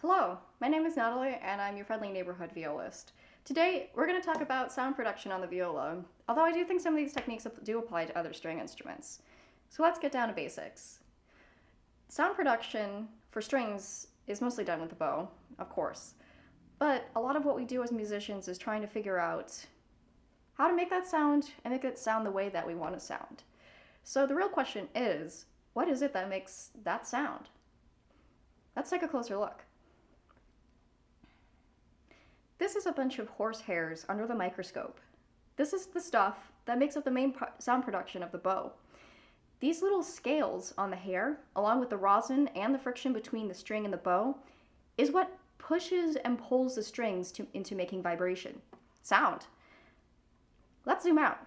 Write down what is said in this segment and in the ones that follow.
Hello, my name is Natalie and I'm your friendly neighborhood violist. Today we're going to talk about sound production on the viola, although I do think some of these techniques do apply to other string instruments. So let's get down to basics. Sound production for strings is mostly done with the bow, of course, but a lot of what we do as musicians is trying to figure out how to make that sound and make it sound the way that we want to sound. So the real question is, what is it that makes that sound? Let's take a closer look. This is a bunch of horsehairs under the microscope. This is the stuff that makes up the main sound production of the bow. These little scales on the hair, along with the rosin and the friction between the string and the bow, is what pushes and pulls the strings into making vibration, sound. Let's zoom out.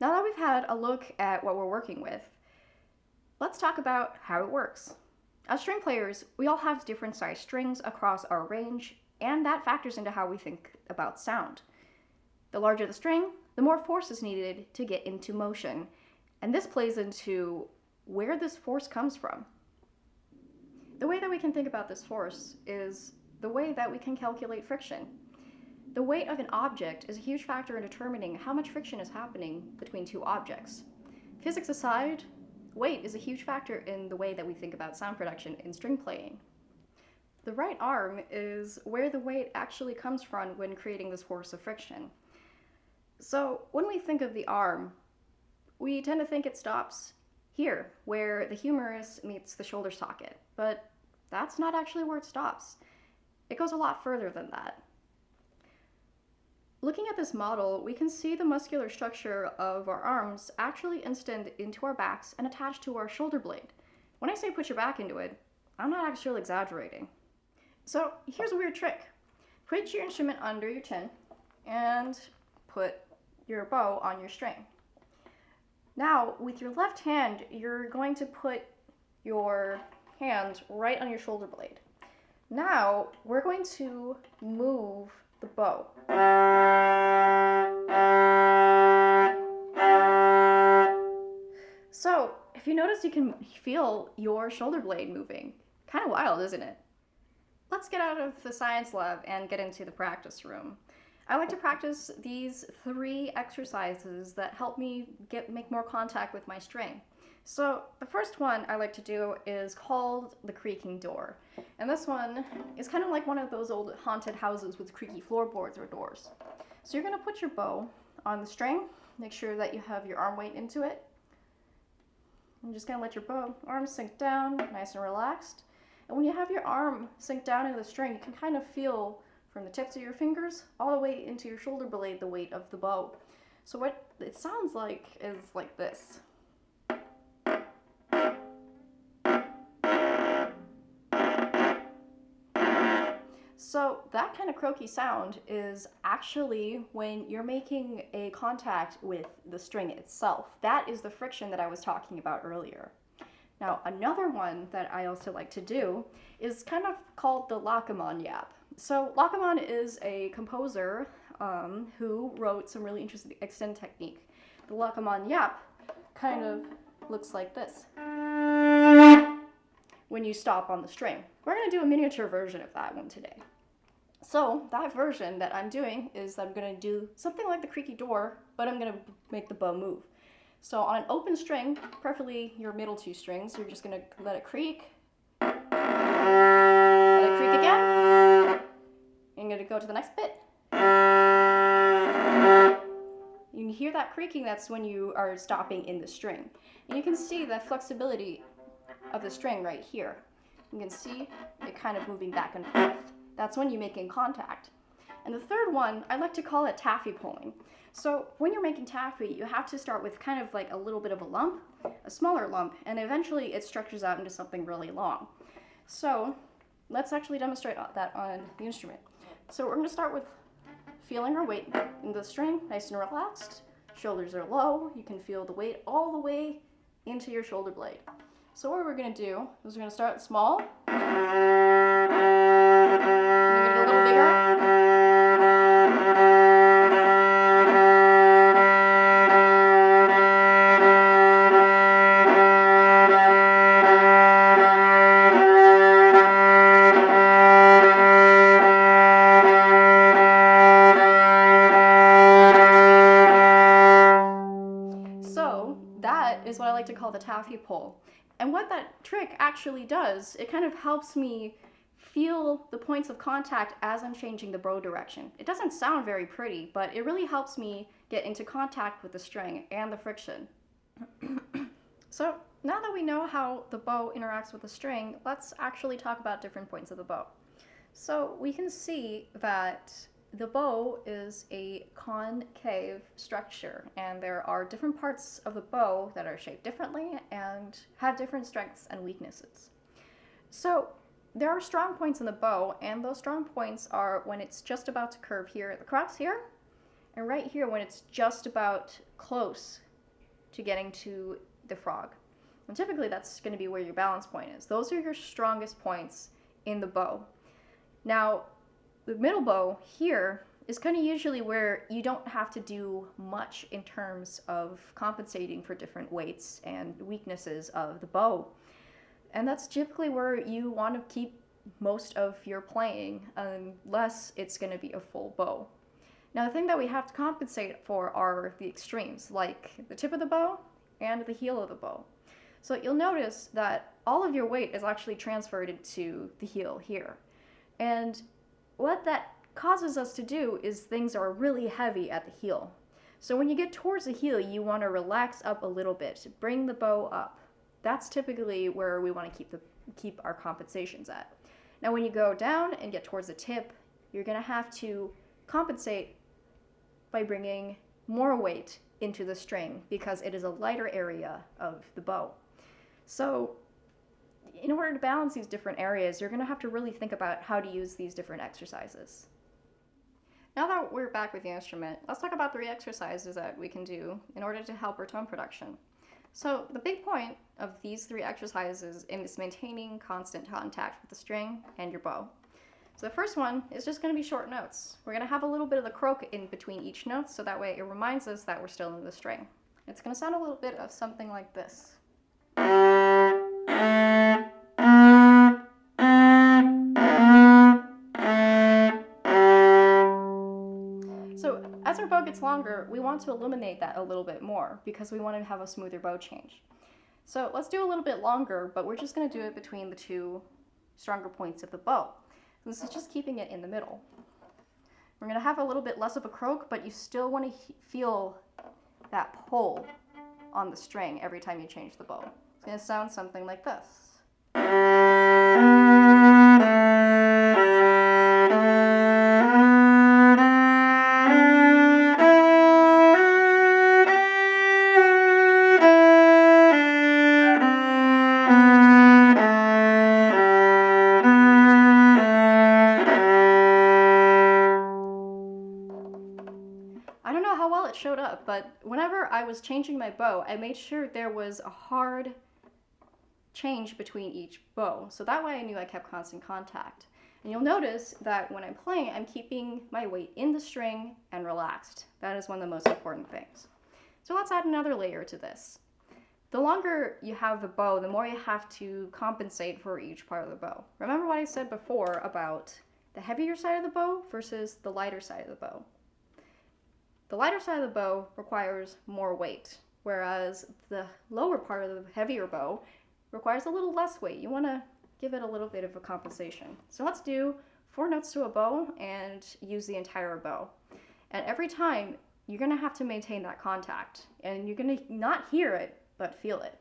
Now that we've had a look at what we're working with, let's talk about how it works. As string players, we all have different size strings across our range, and that factors into how we think about sound. The larger the string, the more force is needed to get into motion, and this plays into where this force comes from. The way that we can think about this force is the way that we can calculate friction. The weight of an object is a huge factor in determining how much friction is happening between two objects. Physics aside, weight is a huge factor in the way that we think about sound production in string playing. The right arm is where the weight actually comes from when creating this force of friction. So when we think of the arm, we tend to think it stops here, where the humerus meets the shoulder socket, but that's not actually where it stops. It goes a lot further than that. Looking at this model, we can see the muscular structure of our arms actually instant into our backs and attached to our shoulder blade. When I say put your back into it, I'm not actually exaggerating. So here's a weird trick. Put your instrument under your chin and put your bow on your string. Now, with your left hand, you're going to put your hand right on your shoulder blade. Now, we're going to move the bow. So, if you notice, you can feel your shoulder blade moving. Kind of wild, isn't it? Let's get out of the science lab and get into the practice room. I like to practice these 3 exercises that help me make more contact with my string. So the first one I like to do is called the creaking door. And this one is kind of like one of those old haunted houses with creaky floorboards or doors. So you're going to put your bow on the string, make sure that you have your arm weight into it. I'm just going to let your arm sink down, nice and relaxed. And when you have your arm sink down into the string, you can kind of feel from the tips of your fingers all the way into your shoulder blade the weight of the bow. So what it sounds like is like this. So that kind of croaky sound is actually when you're making a contact with the string itself. That is the friction that I was talking about earlier. Now, another one that I also like to do is kind of called the Lacaman yap. So Lacaman is a composer who wrote some really interesting extend technique. The Lacaman yap kind of looks like this when you stop on the string. We're going to do a miniature version of that one today. So that version that I'm doing is I'm going to do something like the creaky door, but I'm going to make the bow move. So on an open string, preferably your middle 2 strings, you're just going to let it creak. Let it creak again. I'm going to go to the next bit. You can hear that creaking, that's when you are stopping in the string. And you can see the flexibility of the string right here. You can see it kind of moving back and forth. That's when you're making contact. And the third one, I like to call it taffy pulling. So when you're making taffy, you have to start with kind of like a little bit of a lump, a smaller lump, and eventually it structures out into something really long. So let's actually demonstrate that on the instrument. So we're going to start with feeling our weight in the string, nice and relaxed. Shoulders are low. You can feel the weight all the way into your shoulder blade. So what we're going to do is we're going to start small. We're going to get a little bigger. half you pull. And what that trick actually does, it kind of helps me feel the points of contact as I'm changing the bow direction. It doesn't sound very pretty, but it really helps me get into contact with the string and the friction. So now that we know how the bow interacts with the string, let's actually talk about different points of the bow. So we can see that the bow is a concave structure, and there are different parts of the bow that are shaped differently and have different strengths and weaknesses. So there are strong points in the bow, and those strong points are when it's just about to curve here at the crux here, and right here when it's just about close to getting to the frog. And typically that's going to be where your balance point is. Those are your strongest points in the bow. Now, the middle bow here is kind of usually where you don't have to do much in terms of compensating for different weights and weaknesses of the bow. And that's typically where you want to keep most of your playing, unless it's going to be a full bow. Now, the thing that we have to compensate for are the extremes, like the tip of the bow and the heel of the bow. So you'll notice that all of your weight is actually transferred into the heel here. And what that causes us to do is things are really heavy at the heel. So when you get towards the heel, you want to relax up a little bit, bring the bow up. That's typically where we want to keep our compensations at. Now when you go down and get towards the tip, you're going to have to compensate by bringing more weight into the string because it is a lighter area of the bow. So in order to balance these different areas, you're going to have to really think about how to use these different exercises. Now that we're back with the instrument, let's talk about 3 exercises that we can do in order to help our tone production. So the big point of these 3 exercises is maintaining constant contact with the string and your bow. So the first one is just going to be short notes. We're going to have a little bit of the croak in between each note, so that way it reminds us that we're still in the string. It's going to sound a little bit of something like this. So as our bow gets longer, we want to eliminate that a little bit more because we want to have a smoother bow change. So let's do a little bit longer, but we're just going to do it between the 2 stronger points of the bow. This is just keeping it in the middle. We're going to have a little bit less of a croak, but you still want to feel that pull on the string every time you change the bow. It's going to sound something like this. I don't know how well it showed up, but whenever I was changing my bow, I made sure there was a hard change between each bow. So that way I knew I kept constant contact. And you'll notice that when I'm playing, I'm keeping my weight in the string and relaxed. That is one of the most important things. So let's add another layer to this. The longer you have the bow, the more you have to compensate for each part of the bow. Remember what I said before about the heavier side of the bow versus the lighter side of the bow. The lighter side of the bow requires more weight, whereas the lower part of the heavier bow requires a little less weight. You want to give it a little bit of a compensation. So let's do 4 notes to a bow and use the entire bow. And every time, you're going to have to maintain that contact. And you're going to not hear it, but feel it.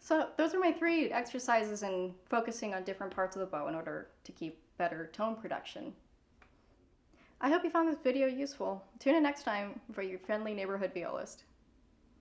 So those are my 3 exercises in focusing on different parts of the bow in order to keep better tone production. I hope you found this video useful. Tune in next time for your friendly neighborhood violist.